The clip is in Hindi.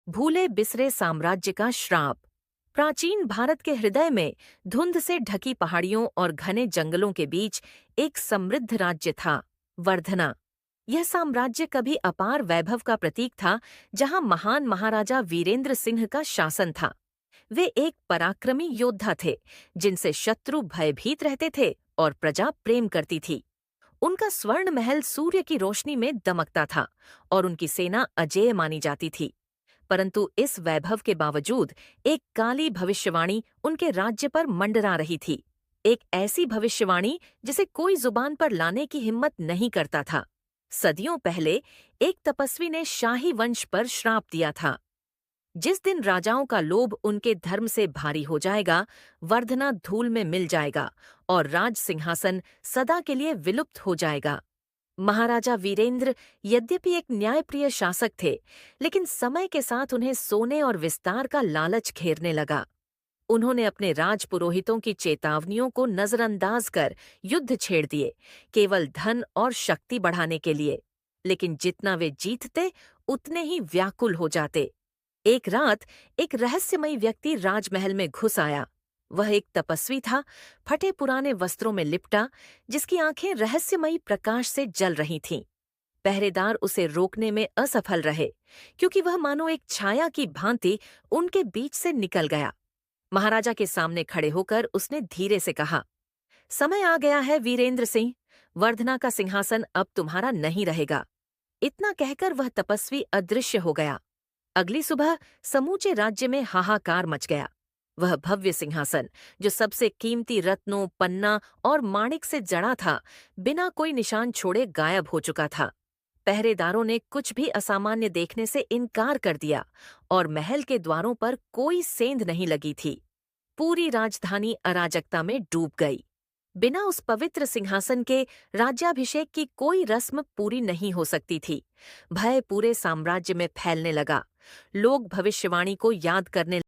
भूले बिसरे साम्राज्य का श्राप। प्राचीन भारत के हृदय में धुंध से ढकी पहाड़ियों और घने जंगलों के बीच एक समृद्ध राज्य था, वर्धना। यह साम्राज्य कभी अपार वैभव का प्रतीक था, जहां महान महाराजा वीरेंद्र सिंह का शासन था। वे एक पराक्रमी योद्धा थे, जिनसे शत्रु भयभीत रहते थे और प्रजा प्रेम करती थी। उनका स्वर्ण महल सूर्य की रोशनी में दमकता था और उनकी सेना अजेय मानी जाती थी। परंतु इस वैभव के बावजूद एक काली भविष्यवाणी उनके राज्य पर मंडरा रही थी। एक ऐसी भविष्यवाणी जिसे कोई जुबान पर लाने की हिम्मत नहीं करता था। सदियों पहले एक तपस्वी ने शाही वंश पर श्राप दिया था। जिस दिन राजाओं का लोभ उनके धर्म से भारी हो जाएगा, वर्धना धूल में मिल जाएगा और राज सिंहासन सदा के लिए विलुप्त हो जाएगा। महाराजा वीरेंद्र यद्यपि एक न्यायप्रिय शासक थे, लेकिन समय के साथ उन्हें सोने और विस्तार का लालच घेरने लगा। उन्होंने अपने राजपुरोहितों की चेतावनियों को नजरअंदाज कर युद्ध छेड़ दिए, केवल धन और शक्ति बढ़ाने के लिए। लेकिन जितना वे जीतते, उतने ही व्याकुल हो जाते। एक रात एक रहस्यमयी व्यक्ति राजमहल में घुस आया। वह एक तपस्वी था, फटे पुराने वस्त्रों में लिपटा, जिसकी आंखें रहस्यमयी प्रकाश से जल रही थीं। पहरेदार उसे रोकने में असफल रहे, क्योंकि वह मानो एक छाया की भांति उनके बीच से निकल गया। महाराजा के सामने खड़े होकर उसने धीरे से कहा, समय आ गया है वीरेंद्र सिंह, वर्धना का सिंहासन अब तुम्हारा नहीं रहेगा। इतना कहकर वह तपस्वी अदृश्य हो गया। अगली सुबह समूचे राज्य में हाहाकार मच गया। वह भव्य सिंहासन, जो सबसे कीमती रत्नों, पन्ना और माणिक से जड़ा था, बिना कोई निशान छोड़े गायब हो चुका था। पहरेदारों ने कुछ भी असामान्य देखने से इनकार कर दिया और महल के द्वारों पर कोई सेंध नहीं लगी थी। पूरी राजधानी अराजकता में डूब गई। बिना उस पवित्र सिंहासन के राज्याभिषेक की कोई रस्म पूरी नहीं हो सकती थी। भय पूरे साम्राज्य में फैलने लगा। लोग भविष्यवाणी को याद करने